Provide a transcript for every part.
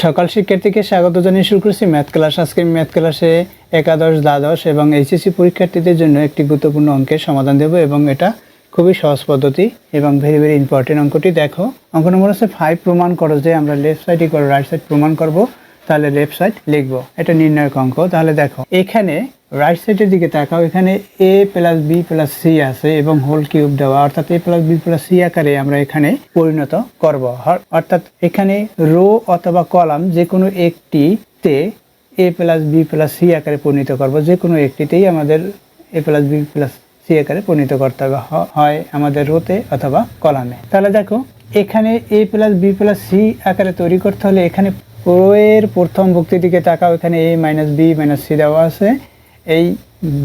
সকাল শিক্ষার্থীকে স্বাগত জানিয়ে শুরু করছি ম্যাথ ক্লাস। আজকে ম্যাথ ক্লাসে একাদশ, দ্বাদশ এবং এইচএসসি পরীক্ষার্থীদের জন্য একটি গুরুত্বপূর্ণ অঙ্কের সমাধান দেব এবং এটা খুবই সহজ পদ্ধতি এবং ভেরি ইম্পর্টেন্ট। অঙ্কটি দেখো, অঙ্ক নম্বর হচ্ছে 5 প্রমাণ করো যে আমরা left side equal right side প্রমাণ করব, তাহলে লেফট সাইড লিখবো, এটা নির্ণায়ক অঙ্ক। তাহলে দেখো এখানে রাইট সাইডের দিকে তাকাও, এখানে a plus B plus C আছে এবং হোল কিউব দেওয়া, অর্থাৎ a plus B plus C আকারে আমরা এখানে পরিণত করব। অর্থাৎ এখানে রো অথবা কলাম যে কোনো একটিতে a plus B plus C আকারে পরিণত করব, যে কোনো একটিতেই আমাদের a plus B plus C আকারে পরিণত করতে হবে, হয় আমাদের রোতে অথবা কলামে। তাহলে দেখো এখানে a plus B plus C আকারে তৈরি করতে হলে এখানে এর প্রথম ভুক্তির দিকে তাকাও, এখানে a minus B minus C দেওয়া আছে। এই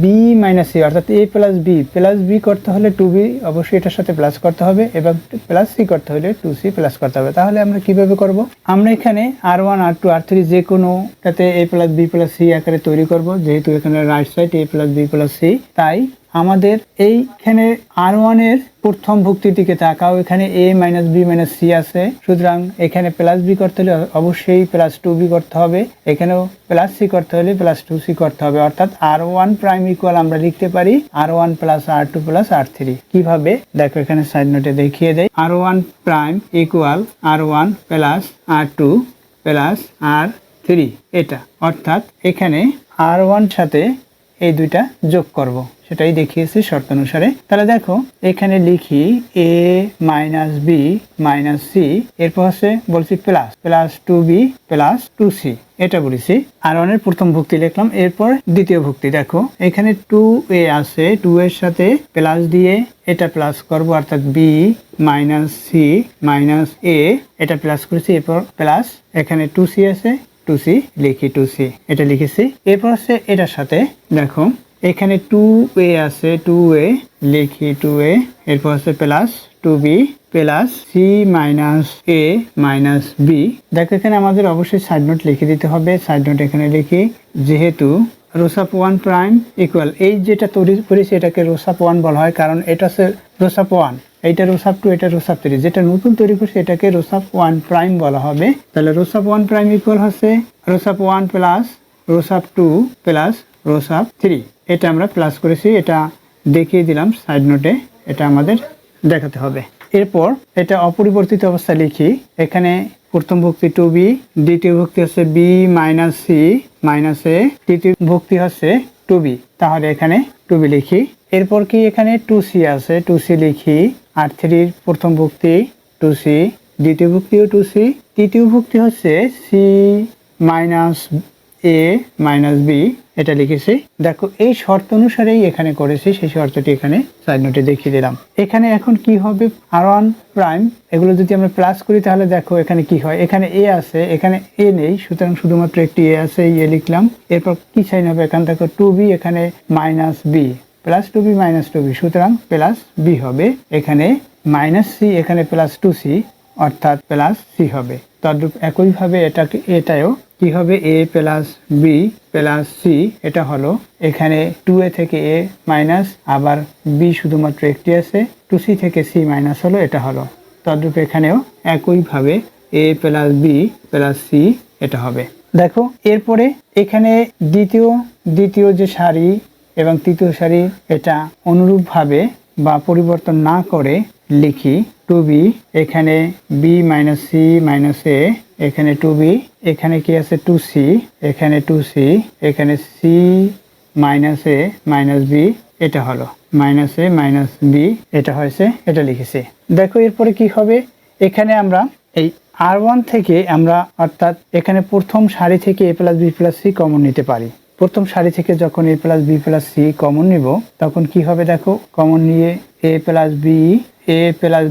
বি মাইনাস সি অর্থাৎ a প্লাস বি করতে হলে 2b অবশ্যই এটার সাথে প্লাস করতে হবে এবং প্লাস সি করতে হলে 2c প্লাস করতে হবে। তাহলে আমরা কিভাবে করব? আমরা এখানে r1 r2 r3 যে কোনোটাতে a plus B plus C আকারে তৈরি করব, যেহেতু এখানে right side a plus B plus C, তাই আমাদের এইখানে r1 এর প্রথম ভুক্তির দিকে তাকাও, এখানে a minus B minus C আছে, সুতরাং এখানে প্লাস বি করতে হলে অবশ্যই প্লাস 2b করতে হবে, এখানেও প্লাস সি করতে হলে প্লাস 2c করতে হবে। অর্থাৎ r1 প্রাইম ইকুয়াল আমরা লিখতে পারি r1 plus r2 plus r3। কিভাবে দেখো, এখানে সাইড নোটে দেখিয়ে দেয়, r1 prime equal r1 plus r2 plus r3 এটা, অর্থাৎ এখানে r1 সাথে এই দুইটা যোগ করব, সেটাই দেখিয়েছি শর্ত অনুসারে। তাহলে দেখো এখানে লিখি a minus B minus C, এরপর হচ্ছে বলছি প্লাস 2b প্লাস 2c, এটা বলেছি। r1 এর প্রথম ভুক্তি লিখলাম, এরপর দ্বিতীয় ভুক্তি দেখো এখানে 2a আছে, 2 এর সাথে প্লাস দিয়ে এটা প্লাস করব, অর্থাৎ b minus C minus a, এটা প্লাস করেছি, এরপর প্লাস এখানে 2c আছে, 2c লিখি 2c, এটা লিখেছি। এরপর হচ্ছে এটার সাথে দেখো এখানে 2a আছে, 2a লিখি 2a, এরপর হচ্ছে plus 2b plus C minus a minus b। দেখো এখানে আমাদের অবশ্যই সাইড নোট লিখে দিতে হবে। সাইড নোট এখানে লিখি, যেহেতু রোসাপ 1 প্রাইম ইকুয়াল, এই যেটা তৈরি করেছি এটাকে রোসাপ 1 বলা হয়, কারণ এটা হচ্ছে রোসাপ 1, এইটা রোসাপ 2, এটা রোসাপ 3, যেটা নতুন তৈরি করছে এটাকে রোসাপ 1 প্রাইম বলা হবে। তাহলে রোসাপ 1 প্রাইম ইকুয়াল হচ্ছে রোসাপ 1 প্লাস রোসাপ 2 প্লাস রোসাপ 3, এটা আমরা প্লাস করেছি, এটা দেখিয়ে দিলাম সাইড নোটে, এটা আমাদের দেখাতে হবে। এরপর এটা অপরিবর্তিত অবস্থা লিখি, এখানে প্রথম ভুক্তি 2b, দ্বিতীয় ভুক্তি হচ্ছে b minus C minus a, তৃতীয় ভুক্তি হচ্ছে 2b, তাহলে এখানে 2b লিখি। এরপর কি এখানে 2c আছে, 2c লিখি, আর 3 প্রথম ভুক্তি 2c, দ্বিতীয় ভুক্তিও 2c, তৃতীয় ভুক্তি হচ্ছে c minus a minus b, এটা লিখেছি। দেখো এই শর্ত অনুসারেই এখানে করেছি, সেই শর্তটি এখানে সাইড নোটে দেখিয়ে দিলাম। এখানে এখন কি হবে, r1 প্রাইম এগুলো যদি আমরা প্লাস করি তাহলে দেখো এখানে কি হয়, এখানে a আছে, এখানে a নেই, সুতরাং শুধুমাত্র একটি a আছে, a লিখলাম। এরপর কি সাইন হবে, এখানে দেখো 2b, এখানে minus b plus 2b minus 2b, সুতরাং প্লাস b হবে। এখানে মাইনাস c, এখানে প্লাস 2c, অর্থাৎ প্লাস c হবে। তদ্রূপ একইভাবে এটাও কি হবে, a plus B plus C, এটা হলো এখানে 2a থেকে a মাইনাস, আবার b শুধুমাত্র একটি আছে, 2c থেকে c মাইনাস হলো, এটা হলো। তদ্রূপ এখানেও একইভাবে a plus B plus C, এটা হবে। দেখো এরপরে এখানে দ্বিতীয় যে সারি এবং তৃতীয় সারি, এটা অনুরূপভাবে বা পরিবর্তন না করে লিখি 2b, এখানে b minus C minus a, এখানে 2b, এখানে কি আছে 2c, এখানে 2c, এখানে c minus a minus b, এটা হলো মাইনাস a মাইনাস b, এটা হয়েছে, এটা লিখেছি। দেখো এরপরে কি হবে, এখানে আমরা এই r1 থেকে আমরা, অর্থাৎ এখানে প্রথম সারি থেকে a plus B plus C common নিতে পারি। প্রথম সারি থেকে যখন a plus B plus C common নিব তখন কি হবে, দেখো কমন নিয়ে a plus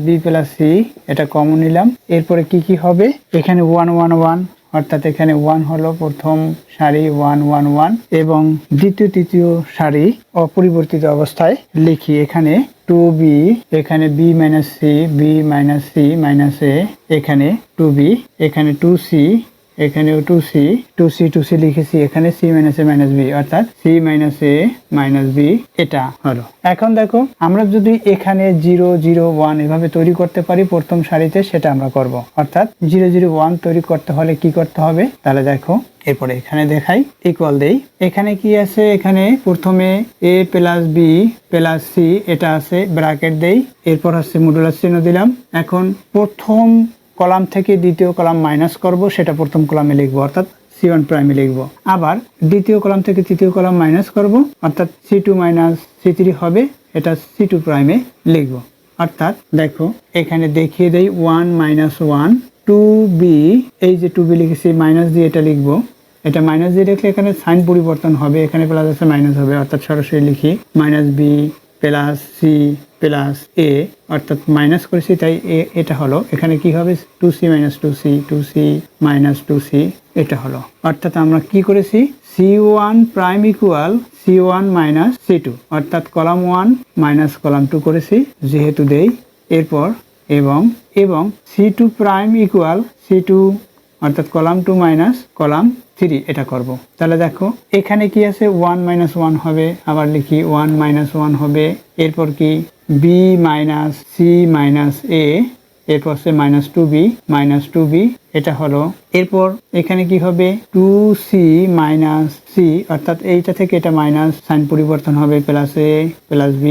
B plus C, এটা কমন নিলাম। এরপরে কি হবে, এখানে 1 1 1, অর্থাৎ এখানে 1 হলো প্রথম সারি 1 1 1, এবং দ্বিতীয় তৃতীয় সারি অপরিবর্তিত অবস্থায় লিখি, এখানে 2b, এখানে b minus C minus a, এখানে 2b, এখানে 2c, এখানেও টু সি লিখেছি, এখানে সি মাইনাস এ মাইনাস বি, অর্থাৎ সি মাইনাস এ মাইনাস বি এটা হলো। এখন দেখো আমরা যদি এখানে 0 0 1 এভাবে তৈরি করতে পারি প্রথম সারিতে, সেটা আমরা করব। অর্থাৎ 0 0 1 তৈরি করতে হলে কি করতে হবে, তাহলে দেখো এরপরে এখানে দেখাই, ইকুয়াল দেই। এখানে কি আছে, এখানে প্রথমে এ প্লাস বি প্লাস সি এটা আছে, ব্র্যাকেট দেই, এরপর হচ্ছে মডুলাস চিহ্ন দিলাম। এখন প্রথম কলাম থেকে দ্বিতীয় কলাম মাইনাস করব, সেটা প্রথম কলামে লিখবো, অর্থাৎ C1 প্রাইমে লিখবো। আবার দ্বিতীয় কলাম থেকে তৃতীয় কলাম মাইনাস করব, অর্থাৎ C2 মাইনাস C3 হবে, এটা C2 প্রাইমে লিখবো। অর্থাৎ দেখো এখানে দেখিয়ে দেই 1 মাইনাস 1 2b, এই যে 2b লিখেছি মাইনাস দিয়ে এটা লিখবো, এটা মাইনাস দিয়ে লিখলে এখানে সাইন পরিবর্তন হবে, এখানে প্লাস আছে মাইনাস হবে, অর্থাৎ সরাসরি লিখি minus B plus C plus A, অর্থাৎ মাইনাস করেছি তাই এটা হলো। এখানে কি হবে, 2c minus 2c minus 2c এটা হলো। অর্থাৎ আমরা কি করেছি, C1 prime equal C1 minus C2, অর্থাৎ কলাম 1 মাইনাস কলাম 2 করেছি যেহেতু দেই। এরপর এবং C2 প্রাইম ইকুয়াল C2, অর্থাৎ কলাম 2 মাইনাস কলাম 3 এটা করব। তাহলে দেখো এখানে কি আছে, 1 মাইনাস 1 হবে, আবার লিখি 1 মাইনাস 1 হবে, এরপর কি b minus c minus a, এরপর সে মাইনাস 2b এটা হলো। এরপর এখানে কি হবে, 2c মাইনাস c, অর্থাৎ এইটা থেকে এটা মাইনাস, সাইন পরিবর্তন হবে, প্লাস a প্লাস b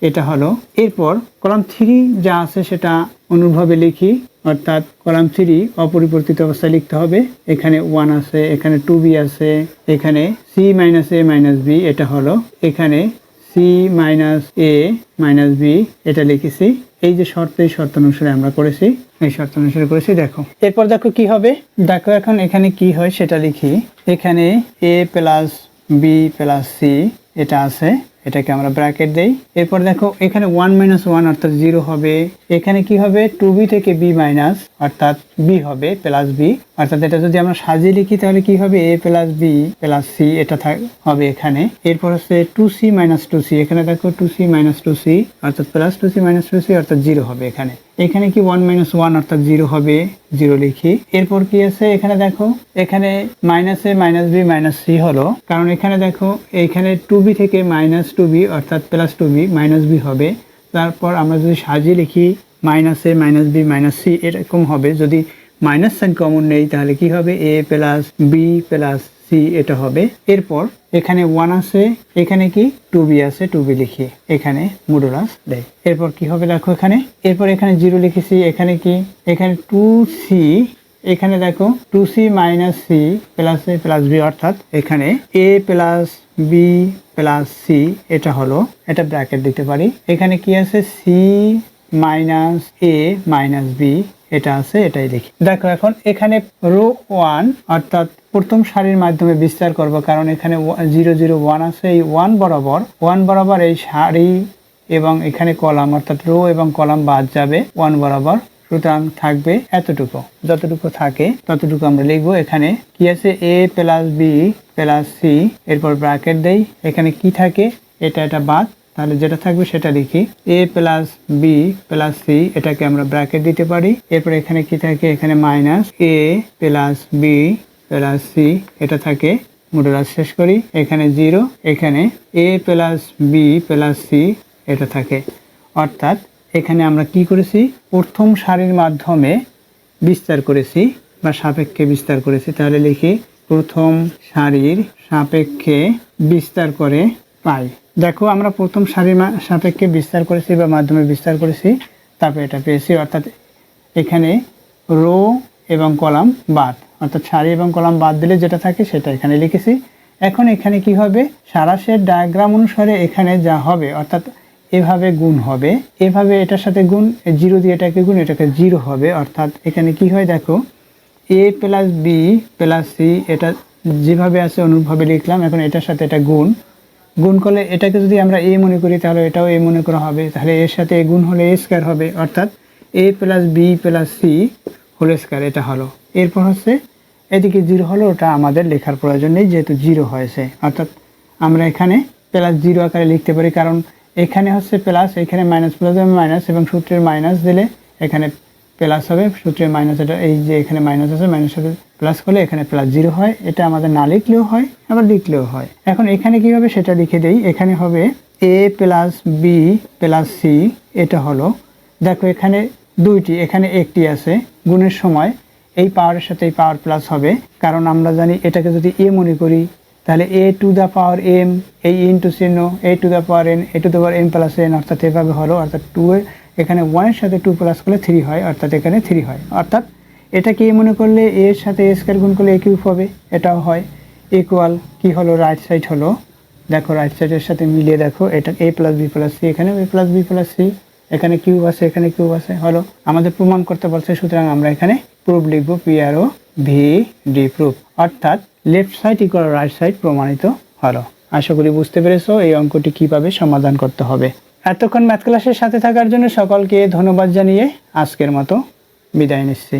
এটা হলো। এরপর কলাম 3 যা আছে সেটা অনুরূপভাবে লিখি, অর্থাৎ কলাম 3 অপরিবর্তিত অবস্থায় লিখতে হবে। এখানে 1 আছে, এখানে 2b আছে, এখানে c minus a minus b এটা হলো, এখানে c minus a minus b এটা লিখেছি। এই যে এই শর্ত অনুসারে আমরা করেছি, এই শর্ত অনুসারে করেছি। দেখো এরপর দেখো কি হবে, দেখো এখন এখানে কি হয় সেটা লিখি। এখানে a plus b plus c এটা আছে, এটাকে আমরা ব্র্যাকেট দেই। এরপর দেখো এখানে 1 মাইনাস 1 অর্থাৎ 0 হবে, এখানে কি হবে 2b থেকে b মাইনাস অর্থাৎ b হবে প্লাস b, অর্থাৎ এটা যদি আমরা সাজিয়ে লিখি তাহলে কি হবে, a plus b plus c এটা হবে এখানে। এরপর হচ্ছে 2c মাইনাস 2c, এখানে দেখো 2c মাইনাস 2c অর্থাৎ প্লাস 2c মাইনাস 2c অর্থাৎ 0 হবে এখানে। এখানে কি 1 মাইনাস 1 অর্থাৎ 0 হবে, 0 লিখি। এরপর কি আছে, এখানে দেখো এখানে minus a minus b minus c হলো, কারণ এখানে দেখো এখানে 2b থেকে মাইনাস 2b অর্থাৎ প্লাস 2b মাইনাস b হবে। তারপর আমরা যদি সাজিয়ে লিখি minus a minus b minus c এরকম হবে। যদি মাইনাস সাইন কমন নেই তাহলে কি হবে, a plus b plus c এটা হবে। এরপর এখানে 1 আছে, এখানে কি 2b আছে, 2b লিখি, এখানে মডুলাস দেই। এরপর কি হবে দেখো এরপর এখানে 0 লিখেছি, এখানে কি এখানে 2c, এখানে দেখো 2c minus c plus a plus b, অর্থাৎ এখানে a plus b plus c এটা হলো, এটা ব্র্যাকেট দিতে পারি। এখানে কি আছে, c minus a minus b এটা আছে, এটাই লিখি। দেখো এখন এখানে রো 1 অর্থাৎ প্রথম সারির মাধ্যমে বিস্তার করব, কারণ এখানে 0 0 1 আছে, এই 1 বরাবর এই সারি এবং এখানে কলাম অর্থাৎ রো এবং কলাম বাদ যাবে 1 বরাবর, সুতরাং থাকবে এতটুকু, যতটুকু থাকে ততটুকু আমরা লিখবো। এখানে কি আছে, a plus b plus c, এরপর ব্র্যাকেট দেই। এখানে কি থাকে, এটা বাদ, তাহলে যেটা থাকবে সেটা লিখি, a plus b plus c এটাকে আমরা ব্র্যাকেট দিতে পারি। এরপর এখানে কি থাকে, এখানে minus a plus b plus c এটা থাকে, মডুলাস শেষ করি। এখানে 0, এখানে a plus b plus c এটা থাকে। অর্থাৎ এখানে আমরা কি করেছি, প্রথম সারির মাধ্যমে বিস্তার করেছি বা সাপেক্ষে বিস্তার করেছি। তাহলে লিখি প্রথম সারির সাপেক্ষে বিস্তার করে পাই। দেখো আমরা প্রথম সারির সাপেক্ষে বিস্তার করেছি বা মাধ্যমে বিস্তার করেছি, তারপরে এটা পেয়েছি। অর্থাৎ এখানে রো এবং কলাম বাদ, অর্থাৎ সারি এবং কলাম বাদ দিলে যেটা থাকে সেটা এখানে লিখেছি। এখন এখানে কি হবে, সারাংশের ডায়াগ্রাম অনুসারে এখানে যা হবে, অর্থাৎ এভাবে গুণ হবে, এভাবে এটার সাথে গুণ, 0 দিয়ে এটাকে গুণ, এটাকে 0 হবে। অর্থাৎ এখানে কি হয় দেখো, a plus b plus c এটা যেভাবে আছে অনুরূপভাবে লিখলাম। এখন এটার সাথে এটা গুণ করলে এটাকে যদি আমরা a মনে করি তাহলে এটাও a মনে করা হবে, তাহলে এর সাথে গুণ হলে a স্কয়ার হবে, অর্থাৎ a plus b plus c whole square এটা হলো। এরপর হচ্ছে এদিকে 0 হলো, ওটা আমাদের লেখার প্রয়োজন নেই যেহেতু 0 হয়েছে। অর্থাৎ আমরা এখানে প্লাস 0 আকারে লিখতে পারি, কারণ এখানে হচ্ছে প্লাস, এখানে মাইনাস প্লাস মাইনাস এবং সূত্রের মাইনাস দিলে এখানে প্লাস হবে, সূত্রে মাইনাস, এটা এই যে এখানে মাইনাস আছে, মাইনাস সাথে প্লাস করলে এখানে প্লাস 0 হয়। এটা আমাদের না লিখলেও হয়, আবার লিখলেও হয়। এখন এখানে কি হবে সেটা লিখে দেই। এখানে হবে a plus B plus C. এটা হলো, দেখো এখানে দুইটি, এখানে একটি আছে, গুণের সময় এই পাওয়ারের সাথে এই পাওয়ার প্লাস হবে, কারণ আমরা জানি এটাকে যদি এ মনে করি তাহলে A to the power M, এই ইন্টু চিহ্ন, A to the power N, A to the power N plus N, অর্থাৎ এভাবে হলো। অর্থাৎ 2 এখানে 1 এর সাথে 2 প্লাস করলে 3 হয়, অর্থাৎ এখানে 3 হয়। অর্থাৎ এটাকে এ মনে করলে এর সাথে এ স্কয়ার গুণ করলে এ কিউব হবে, এটাও হয়। ইকুয়াল কি হলো, রাইট সাইড হলো, দেখো রাইট সাইডের সাথে মিলিয়ে দেখো, এটা এ প্লাস বি প্লাস সি, এখানে এ প্লাস বি প্লাস সি, এখানে কিউব আছে, এখানে কিউব আছে, হলো। আমাদের প্রমাণ করতে বলছে, সুতরাং আমরা এখানে প্রুফ লিখবো, PRO VD প্রুফ, অর্থাৎ left side equal right side প্রমাণিত হলো। আশা করি বুঝতে পেরেছো এই অঙ্কটি কিভাবে সমাধান করতে হবে। এতক্ষণ ম্যাথ ক্লাসের সাথে থাকার জন্য সকলকে ধন্যবাদ জানিয়ে আজকের মতো বিদায় নিচ্ছি।